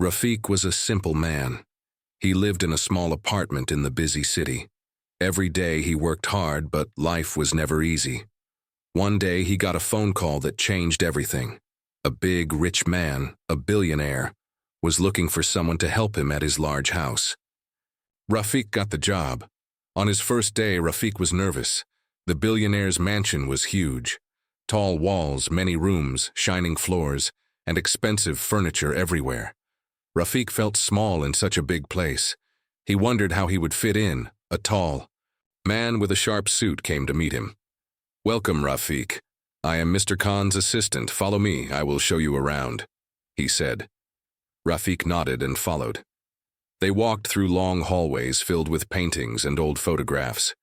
Rafiq was a simple man. He lived in a small apartment in the busy city. Every day he worked hard, but life was never easy. One day he got a phone call that changed everything. A big, rich man, a billionaire, was looking for someone to help him at his large house. Rafiq got the job. On his first day, Rafiq was nervous. The billionaire's mansion was huge. Tall walls, many rooms, shining floors, and expensive furniture everywhere. Rafiq felt small in such a big place. He wondered how he would fit in. A tall man with a sharp suit came to meet him. "Welcome, Rafiq. I am Mr. Khan's assistant. Follow me, I will show you around," he said. Rafiq nodded and followed. They walked through long hallways filled with paintings and old photographs.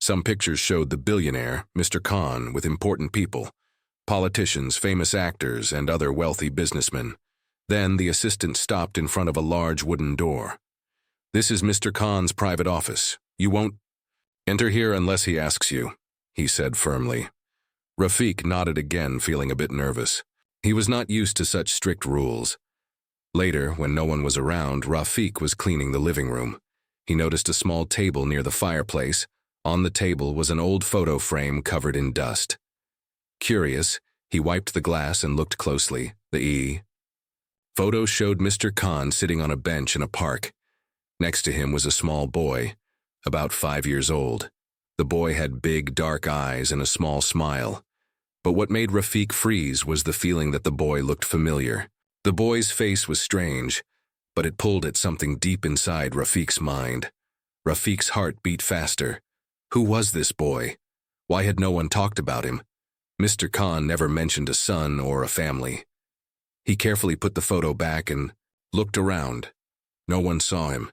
Some pictures showed the billionaire, Mr. Khan, with important people, politicians, famous actors, and other wealthy businessmen. Then the assistant stopped in front of a large wooden door. "This is Mr. Khan's private office. You won't enter here unless he asks you," he said firmly. Rafiq nodded again, feeling a bit nervous. He was not used to such strict rules. Later, when no one was around, Rafiq was cleaning the living room. He noticed a small table near the fireplace. On the table was an old photo frame covered in dust. Curious, he wiped the glass and looked closely. The photo showed Mr. Khan sitting on a bench in a park. Next to him was a small boy, about 5 years old. The boy had big, dark eyes and a small smile. But what made Rafiq freeze was the feeling that the boy looked familiar. The boy's face was strange, but it pulled at something deep inside Rafiq's mind. Rafiq's heart beat faster. Who was this boy? Why had no one talked about him? Mr. Khan never mentioned a son or a family. He carefully put the photo back and looked around. No one saw him.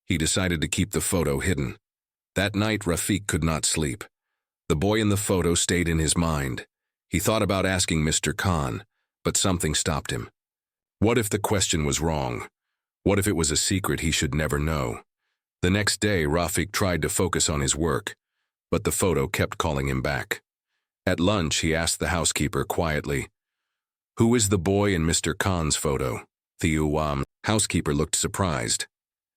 He decided to keep the photo hidden. That night, Rafiq could not sleep. The boy in the photo stayed in his mind. He thought about asking Mr. Khan, but something stopped him. What if the question was wrong? What if it was a secret he should never know? The next day, Rafiq tried to focus on his work, but the photo kept calling him back. At lunch, he asked the housekeeper quietly, "Who is the boy in Mr. Khan's photo?" The housekeeper looked surprised.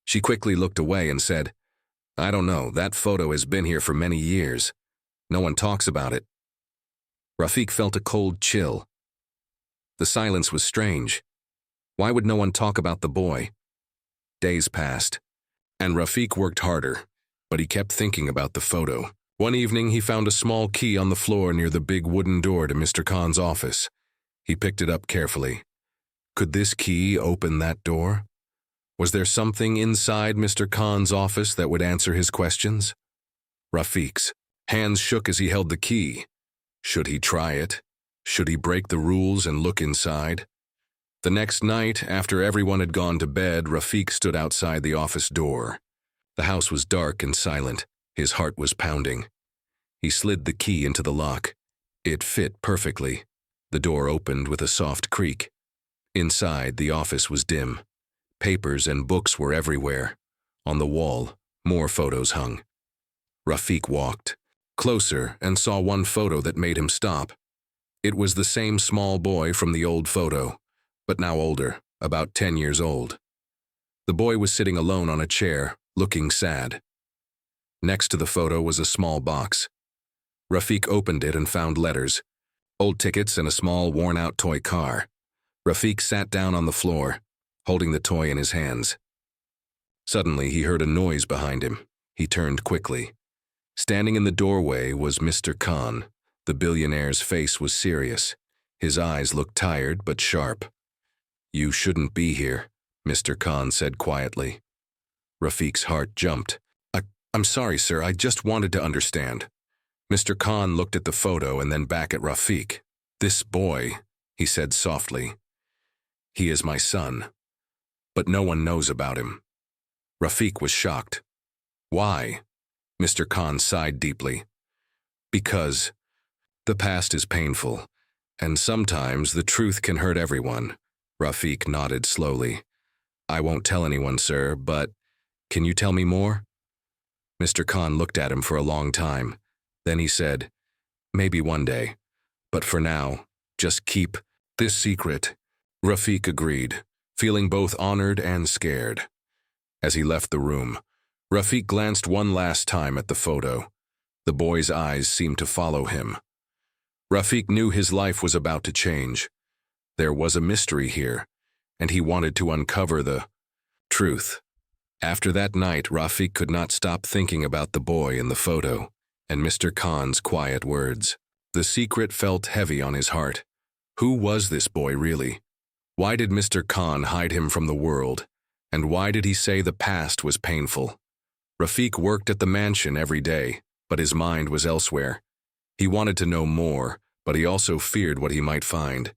She quickly looked away and said, "I don't know, that photo has been here for many years. No one talks about it." Rafiq felt a cold chill. The silence was strange. Why would no one talk about the boy? Days passed, and Rafiq worked harder, but he kept thinking about the photo. One evening, he found a small key on the floor near the big wooden door to Mr. Khan's office. He picked it up carefully. Could this key open that door? Was there something inside Mr. Khan's office that would answer his questions? Rafiq's hands shook as he held the key. Should he try it? Should he break the rules and look inside? The next night, after everyone had gone to bed, Rafiq stood outside the office door. The house was dark and silent. His heart was pounding. He slid the key into the lock. It fit perfectly. The door opened with a soft creak. Inside, the office was dim. Papers and books were everywhere. On the wall, more photos hung. Rafiq walked closer and saw one photo that made him stop. It was the same small boy from the old photo, but now older, about 10 years old. The boy was sitting alone on a chair, looking sad. Next to the photo was a small box. Rafiq opened it and found letters, old tickets, and a small, worn-out toy car. Rafiq sat down on the floor, holding the toy in his hands. Suddenly, he heard a noise behind him. He turned quickly. Standing in the doorway was Mr. Khan. The billionaire's face was serious. His eyes looked tired but sharp. "You shouldn't be here," Mr. Khan said quietly. Rafiq's heart jumped. I'm sorry, sir, I just wanted to understand." Mr. Khan looked at the photo and then back at Rafiq. "This boy," he said softly, "he is my son, but no one knows about him." Rafiq was shocked. "Why?" Mr. Khan sighed deeply. "Because the past is painful, and sometimes the truth can hurt everyone." Rafiq nodded slowly. "I won't tell anyone, sir, but can you tell me more?" Mr. Khan looked at him for a long time. Then he said, "Maybe one day, but for now, just keep this secret." Rafiq agreed. feeling both honored and scared. As he left the room, Rafiq glanced one last time at the photo. The boy's eyes seemed to follow him. Rafiq knew his life was about to change. There was a mystery here, and he wanted to uncover the truth. After that night, Rafiq could not stop thinking about the boy in the photo and Mr. Khan's quiet words. The secret felt heavy on his heart. Who was this boy really? Why did Mr. Khan hide him from the world? And why did he say the past was painful? Rafiq worked at the mansion every day, but his mind was elsewhere. He wanted to know more, but he also feared what he might find.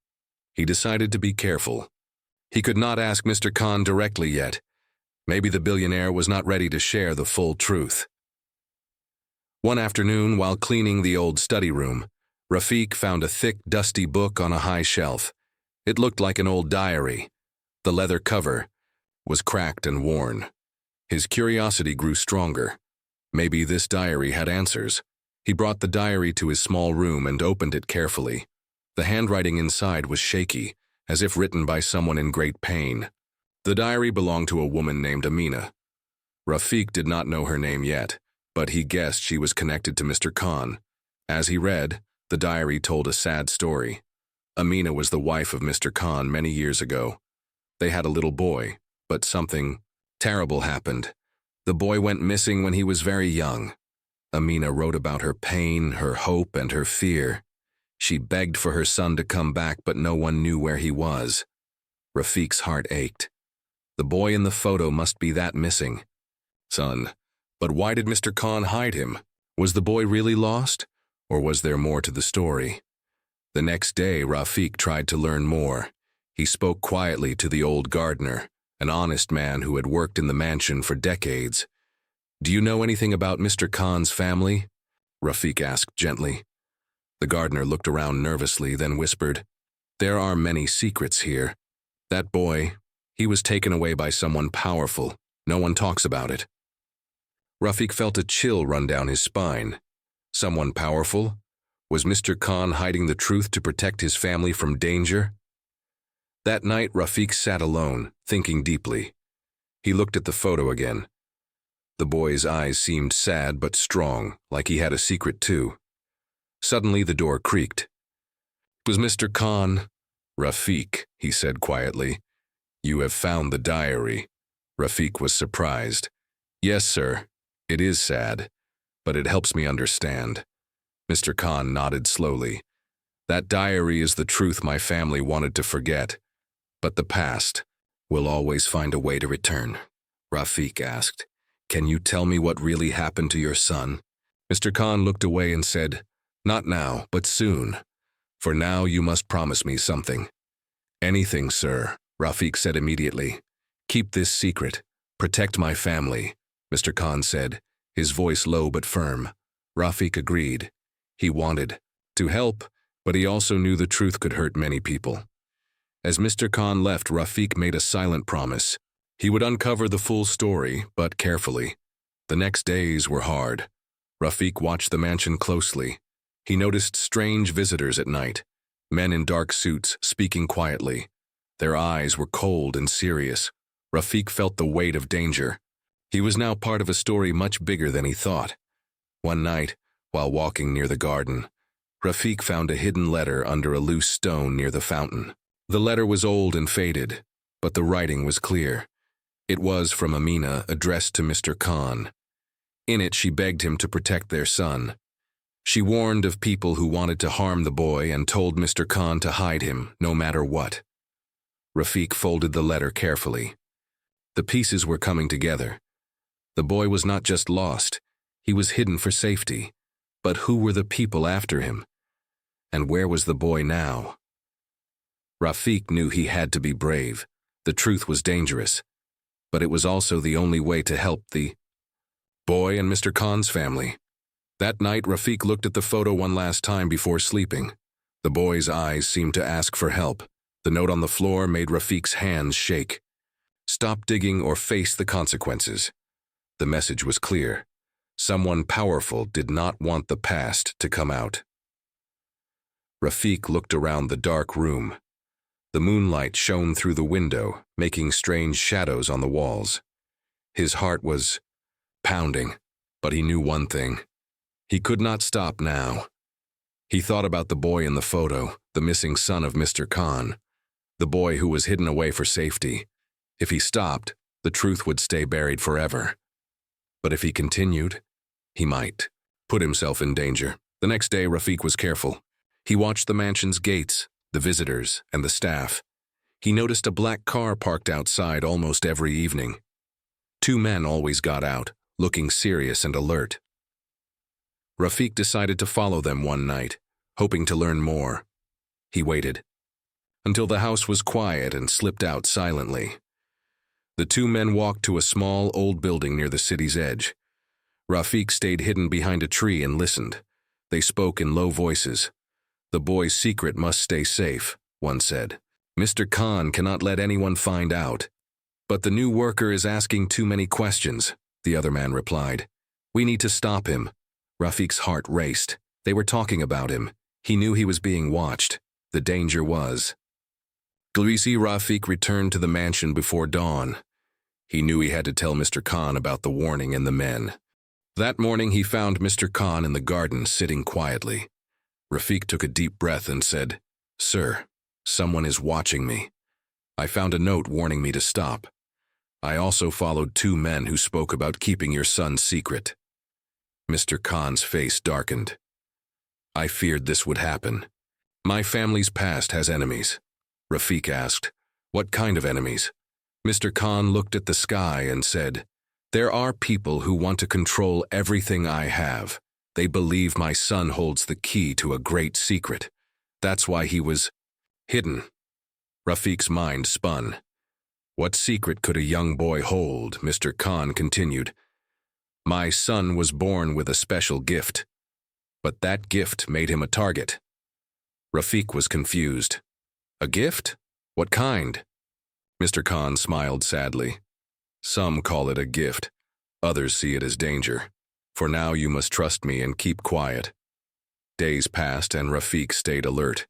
He decided to be careful. He could not ask Mr. Khan directly yet. Maybe the billionaire was not ready to share the full truth. One afternoon, while cleaning the old study room, Rafiq found a thick, dusty book on a high shelf. It looked like an old diary. The leather cover was cracked and worn. His curiosity grew stronger. Maybe this diary had answers. He brought the diary to his small room and opened it carefully. The handwriting inside was shaky, as if written by someone in great pain. The diary belonged to a woman named Amina. Rafiq did not know her name yet, but he guessed she was connected to Mr. Khan. As he read, the diary told a sad story. Amina was the wife of Mr. Khan many years ago. They had a little boy, but something terrible happened. The boy went missing when he was very young. Amina wrote about her pain, her hope, and her fear. She begged for her son to come back, but no one knew where he was. Rafiq's heart ached. The boy in the photo must be that missing son. But why did Mr. Khan hide him? Was the boy really lost? Or was there more to the story? The next day, Rafiq tried to learn more. He spoke quietly to the old gardener, an honest man who had worked in the mansion for decades. "Do you know anything about Mr. Khan's family?" Rafiq asked gently. The gardener looked around nervously, then whispered, "There are many secrets here. That boy, he was taken away by someone powerful. No one talks about it." Rafiq felt a chill run down his spine. Someone powerful? Was Mr. Khan hiding the truth to protect his family from danger? That night, Rafiq sat alone, thinking deeply. He looked at the photo again. The boy's eyes seemed sad but strong, like he had a secret too. Suddenly, the door creaked. "It was Mr. Khan." "Rafiq," he said quietly, "you have found the diary." Rafiq was surprised. "Yes, sir. It is sad, but it helps me understand." Mr. Khan nodded slowly. "That diary is the truth my family wanted to forget. But the past will always find a way to return." Rafiq asked, "Can you tell me what really happened to your son?" Mr. Khan looked away and said, "Not now, but soon. For now, you must promise me something." "Anything, sir," Rafiq said immediately. "Keep this secret. Protect my family," Mr. Khan said, his voice low but firm. Rafiq agreed. He wanted to help, but he also knew the truth could hurt many people. As Mr. Khan left, Rafiq made a silent promise. He would uncover the full story, but carefully. The next days were hard. Rafiq watched the mansion closely. He noticed strange visitors at night, men in dark suits speaking quietly. Their eyes were cold and serious. Rafiq felt the weight of danger. He was now part of a story much bigger than he thought. One night, while walking near the garden, Rafiq found a hidden letter under a loose stone near the fountain. The letter was old and faded, but the writing was clear. It was from Amina, addressed to Mr. Khan. In it, she begged him to protect their son. She warned of people who wanted to harm the boy and told Mr. Khan to hide him, no matter what. Rafiq folded the letter carefully. The pieces were coming together. The boy was not just lost, he was hidden for safety. But who were the people after him? And where was the boy now? Rafiq knew he had to be brave. The truth was dangerous. But it was also the only way to help the boy and Mr. Khan's family. That night, Rafiq looked at the photo one last time before sleeping. The boy's eyes seemed to ask for help. The note on the floor made Rafiq's hands shake. "Stop digging or face the consequences." The message was clear. Someone powerful did not want the past to come out. Rafiq looked around the dark room. The moonlight shone through the window, making strange shadows on the walls. His heart was pounding, but he knew one thing. He could not stop now. He thought about the boy in the photo, the missing son of Mr. Khan, the boy who was hidden away for safety. If he stopped, the truth would stay buried forever. But if he continued, he might put himself in danger. The next day, Rafiq was careful. He watched the mansion's gates, the visitors, and the staff. He noticed a black car parked outside almost every evening. Two men always got out, looking serious and alert. Rafiq decided to follow them one night, hoping to learn more. He waited until the house was quiet and slipped out silently. The two men walked to a small, old building near the city's edge. Rafiq stayed hidden behind a tree and listened. They spoke in low voices. "The boy's secret must stay safe," one said. "Mr. Khan cannot let anyone find out." "But the new worker is asking too many questions," the other man replied. "We need to stop him." Rafiq's heart raced. They were talking about him. He knew he was being watched. The danger was. Greasy Rafiq returned to the mansion before dawn. He knew he had to tell Mr. Khan about the warning and the men. That morning he found Mr. Khan in the garden sitting quietly. Rafiq took a deep breath and said, "Sir, someone is watching me. I found a note warning me to stop. I also followed two men who spoke about keeping your son's secret." Mr. Khan's face darkened. "I feared this would happen. My family's past has enemies." Rafiq asked, "What kind of enemies?" Mr. Khan looked at the sky and said, "There are people who want to control everything I have. They believe my son holds the key to a great secret. That's why he was hidden." Rafiq's mind spun. What secret could a young boy hold? Mr. Khan continued. "My son was born with a special gift, but that gift made him a target." Rafiq was confused. "A gift? What kind?" Mr. Khan smiled sadly. "Some call it a gift. Others see it as danger. For now you must trust me and keep quiet." Days passed and Rafiq stayed alert.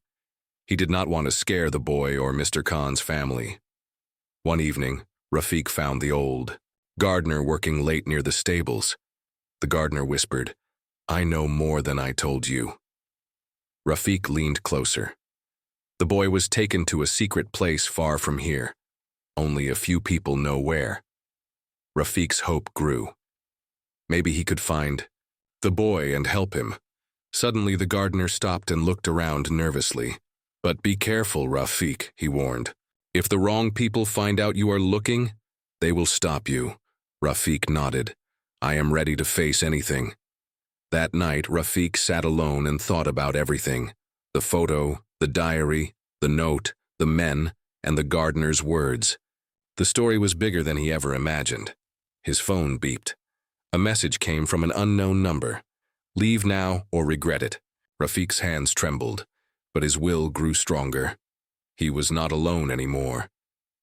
He did not want to scare the boy or Mr. Khan's family. One evening, Rafiq found the old gardener working late near the stables. The gardener whispered, "I know more than I told you." Rafiq leaned closer. The boy was taken to a secret place far from here. Only a few people know where. Rafiq's hope grew. Maybe he could find the boy and help him. Suddenly the gardener stopped and looked around nervously. "But be careful, Rafiq," he warned. "If the wrong people find out you are looking, they will stop you." Rafiq nodded. "I am ready to face anything." That night, Rafiq sat alone and thought about everything. The photo, the diary, the note, the men, and the gardener's words. The story was bigger than he ever imagined. His phone beeped. A message came from an unknown number. "Leave now or regret it." Rafiq's hands trembled, but his will grew stronger. He was not alone anymore.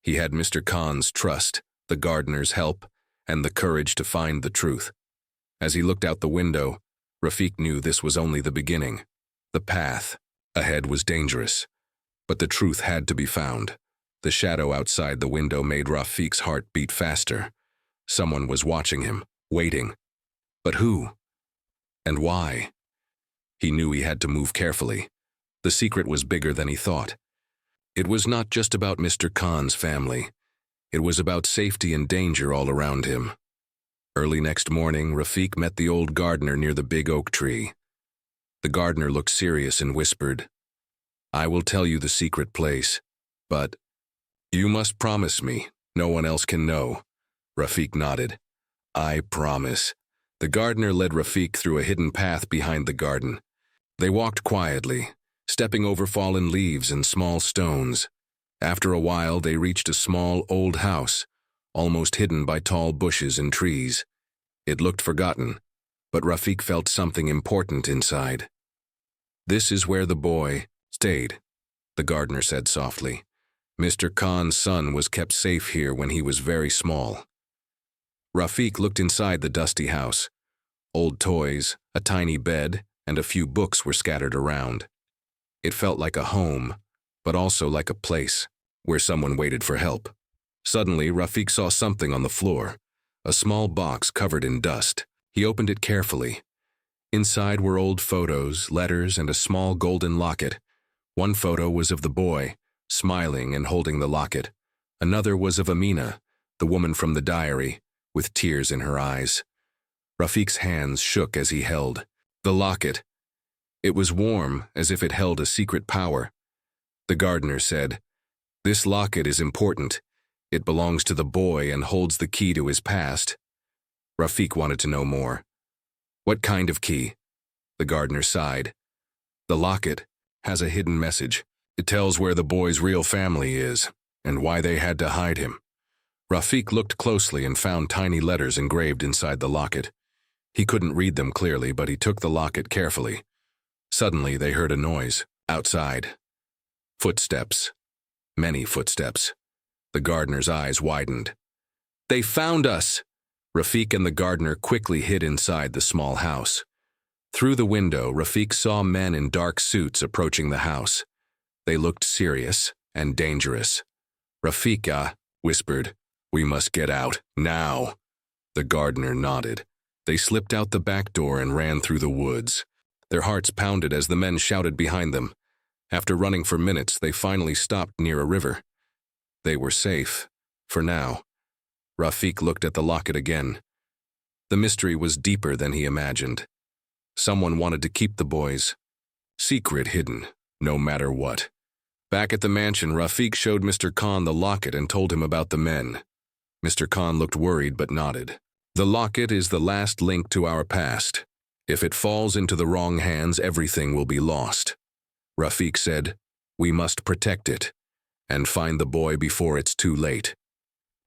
He had Mr. Khan's trust, the gardener's help, and the courage to find the truth. As he looked out the window, Rafiq knew this was only the beginning. The path ahead was dangerous, but the truth had to be found. The shadow outside the window made Rafiq's heart beat faster. Someone was watching him, waiting. But who? And why? He knew he had to move carefully. The secret was bigger than he thought. It was not just about Mr. Khan's family. It was about safety and danger all around him. Early next morning, Rafiq met the old gardener near the big oak tree. The gardener looked serious and whispered, "I will tell you the secret place, but you must promise me no one else can know." Rafiq nodded. "I promise." The gardener led Rafiq through a hidden path behind the garden. They walked quietly, stepping over fallen leaves and small stones. After a while, they reached a small, old house, almost hidden by tall bushes and trees. It looked forgotten, but Rafiq felt something important inside. "This is where the boy stayed," the gardener said softly. "Mr. Khan's son was kept safe here when he was very small." Rafiq looked inside the dusty house. Old toys, a tiny bed, and a few books were scattered around. It felt like a home, but also like a place where someone waited for help. Suddenly, Rafiq saw something on the floor, a small box covered in dust. He opened it carefully. Inside were old photos, letters, and a small golden locket. One photo was of the boy, smiling and holding the locket. Another was of Amina, the woman from the diary, with tears in her eyes. Rafiq's hands shook as he held the locket. It was warm, as if it held a secret power. The gardener said, "This locket is important. It belongs to the boy and holds the key to his past." Rafiq wanted to know more. "What kind of key?" The gardener sighed. "The locket has a hidden message. It tells where the boy's real family is and why they had to hide him." Rafiq looked closely and found tiny letters engraved inside the locket. He couldn't read them clearly, but he took the locket carefully. Suddenly, they heard a noise outside. Footsteps. Many footsteps. The gardener's eyes widened. "They found us!" Rafiq and the gardener quickly hid inside the small house. Through the window, Rafiq saw men in dark suits approaching the house. They looked serious and dangerous. "Rafiq whispered, "We must get out, now." The gardener nodded. They slipped out the back door and ran through the woods. Their hearts pounded as the men shouted behind them. After running for minutes, they finally stopped near a river. They were safe, for now. Rafiq looked at the locket again. The mystery was deeper than he imagined. Someone wanted to keep the boy's secret hidden, no matter what. Back at the mansion, Rafiq showed Mr. Khan the locket and told him about the men. Mr. Khan looked worried but nodded. "The locket is the last link to our past. If it falls into the wrong hands, everything will be lost." Rafiq said, "We must protect it and find the boy before it's too late."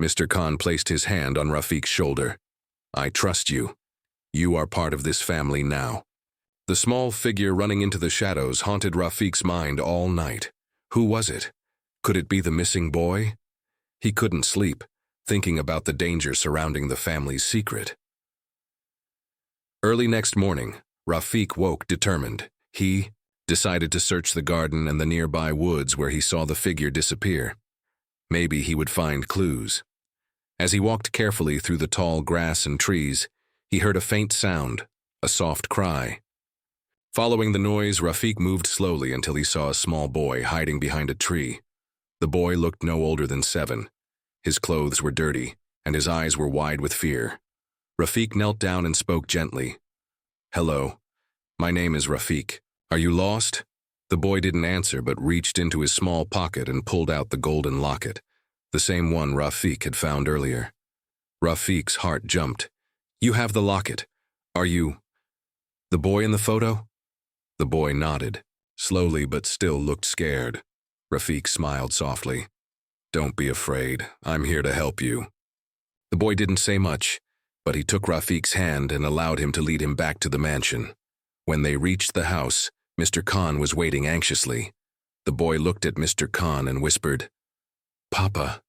Mr. Khan placed his hand on Rafiq's shoulder. "I trust you. You are part of this family now." The small figure running into the shadows haunted Rafiq's mind all night. Who was it? Could it be the missing boy? He couldn't sleep, thinking about the danger surrounding the family's secret. Early next morning, Rafiq woke determined. He decided to search the garden and the nearby woods where he saw the figure disappear. Maybe he would find clues. As he walked carefully through the tall grass and trees, he heard a faint sound, a soft cry. Following the noise, Rafiq moved slowly until he saw a small boy hiding behind a tree. The boy looked no older than 7. His clothes were dirty, and his eyes were wide with fear. Rafiq knelt down and spoke gently. "Hello. My name is Rafiq. Are you lost?" The boy didn't answer but reached into his small pocket and pulled out the golden locket, the same one Rafiq had found earlier. Rafiq's heart jumped. "You have the locket. Are you the boy in the photo?" The boy nodded, slowly but still looked scared. Rafiq smiled softly. "Don't be afraid. I'm here to help you." The boy didn't say much, but he took Rafiq's hand and allowed him to lead him back to the mansion. When they reached the house, Mr. Khan was waiting anxiously. The boy looked at Mr. Khan and whispered, "Papa."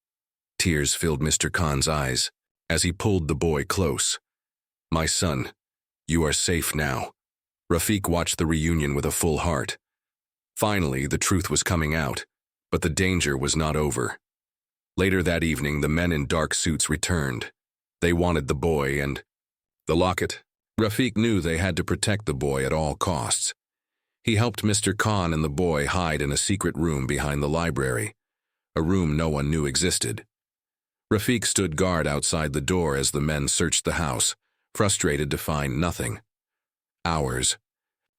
Tears filled Mr. Khan's eyes as he pulled the boy close. "My son, you are safe now." Rafiq watched the reunion with a full heart. Finally, the truth was coming out, but the danger was not over. Later that evening, the men in dark suits returned. They wanted the boy and the locket. Rafiq knew they had to protect the boy at all costs. He helped Mr. Khan and the boy hide in a secret room behind the library, a room no one knew existed. Rafiq stood guard outside the door as the men searched the house, frustrated to find nothing. Hours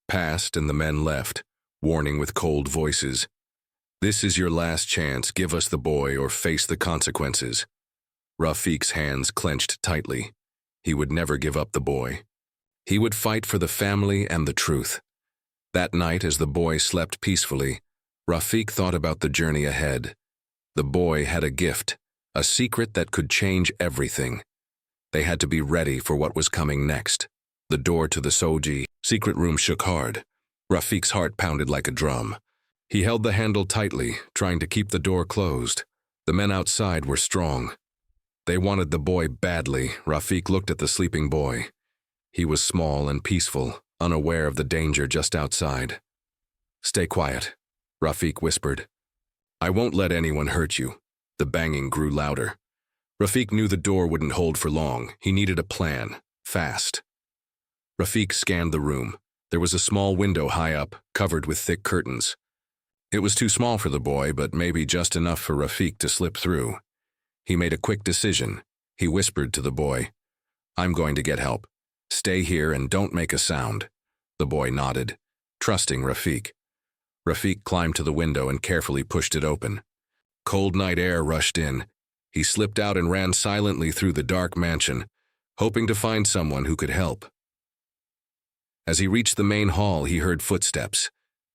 passed and the men left, warning with cold voices. "This is your last chance. Give us the boy or face the consequences." Rafiq's hands clenched tightly. He would never give up the boy. He would fight for the family and the truth. That night, as the boy slept peacefully, Rafiq thought about the journey ahead. The boy had a gift, a secret that could change everything. They had to be ready for what was coming next. The door to the Soji secret room shook hard. Rafiq's heart pounded like a drum. He held the handle tightly, trying to keep the door closed. The men outside were strong. They wanted the boy badly. Rafiq looked at the sleeping boy. He was small and peaceful, unaware of the danger just outside. "Stay quiet," Rafiq whispered. I won't let anyone hurt you. The banging grew louder. Rafiq knew the door wouldn't hold for long. He needed a plan, fast. Rafiq scanned the room. There was a small window high up, covered with thick curtains. It was too small for the boy, but maybe just enough for Rafiq to slip through. He made a quick decision. He whispered to the boy, "I'm going to get help. Stay here and don't make a sound." The boy nodded, trusting Rafiq. Rafiq climbed to the window and carefully pushed it open. Cold night air rushed in. He slipped out and ran silently through the dark mansion, hoping to find someone who could help. As he reached the main hall, he heard footsteps.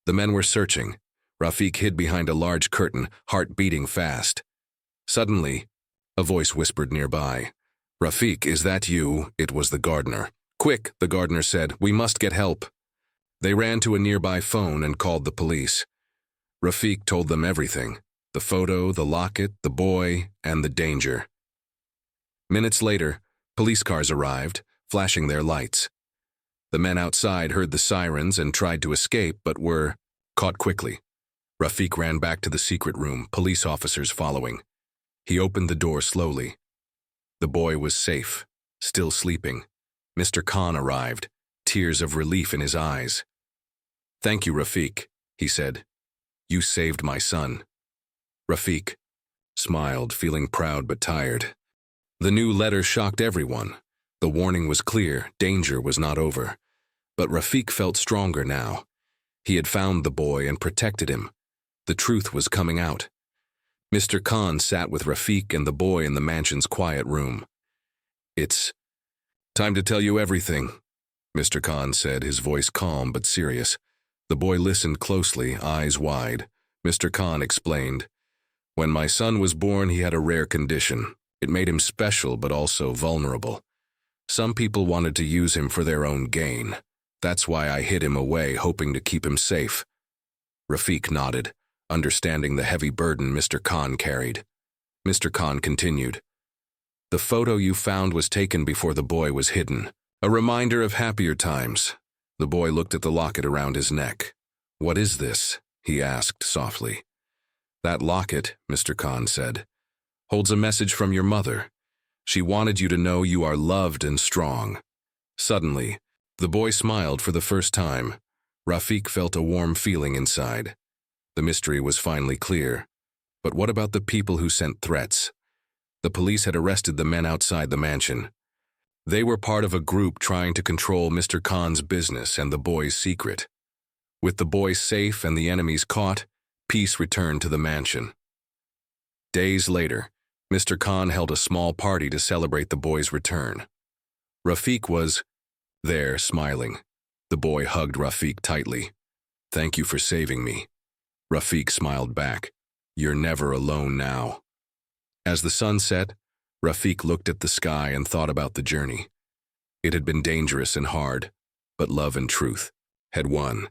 The men were searching. Rafiq hid behind a large curtain, heart beating fast. Suddenly, a voice whispered nearby. "Rafiq, is that you?" It was the gardener. "Quick," the gardener said, "we must get help." They ran to a nearby phone and called the police. Rafiq told them everything: the photo, the locket, the boy, and the danger. Minutes later, police cars arrived, flashing their lights. The men outside heard the sirens and tried to escape, but were caught quickly. Rafiq ran back to the secret room, police officers following. He opened the door slowly. The boy was safe, still sleeping. Mr. Khan arrived, tears of relief in his eyes. "Thank you, Rafiq," he said. "You saved my son." Rafiq smiled, feeling proud but tired. The new letter shocked everyone. The warning was clear: danger was not over. But Rafiq felt stronger now. He had found the boy and protected him. The truth was coming out. Mr. Khan sat with Rafiq and the boy in the mansion's quiet room. "It's time to tell you everything," Mr. Khan said, his voice calm but serious. The boy listened closely, eyes wide. Mr. Khan explained, "When my son was born, he had a rare condition. It made him special but also vulnerable. Some people wanted to use him for their own gain. That's why I hid him away, hoping to keep him safe." Rafiq nodded, understanding the heavy burden Mr. Khan carried. Mr. Khan continued, "The photo you found was taken before the boy was hidden. A reminder of happier times." The boy looked at the locket around his neck. "What is this?" he asked softly. "That locket," Mr. Khan said, "holds a message from your mother. She wanted you to know you are loved and strong." Suddenly, the boy smiled for the first time. Rafiq felt a warm feeling inside. The mystery was finally clear. But what about the people who sent threats? The police had arrested the men outside the mansion. They were part of a group trying to control Mr. Khan's business and the boy's secret. With the boy safe and the enemies caught, peace returned to the mansion. Days later, Mr. Khan held a small party to celebrate the boy's return. Rafiq was there, smiling. The boy hugged Rafiq tightly. "Thank you for saving me." Rafiq smiled back. "You're never alone now." As the sun set, Rafiq looked at the sky and thought about the journey. It had been dangerous and hard, but love and truth had won.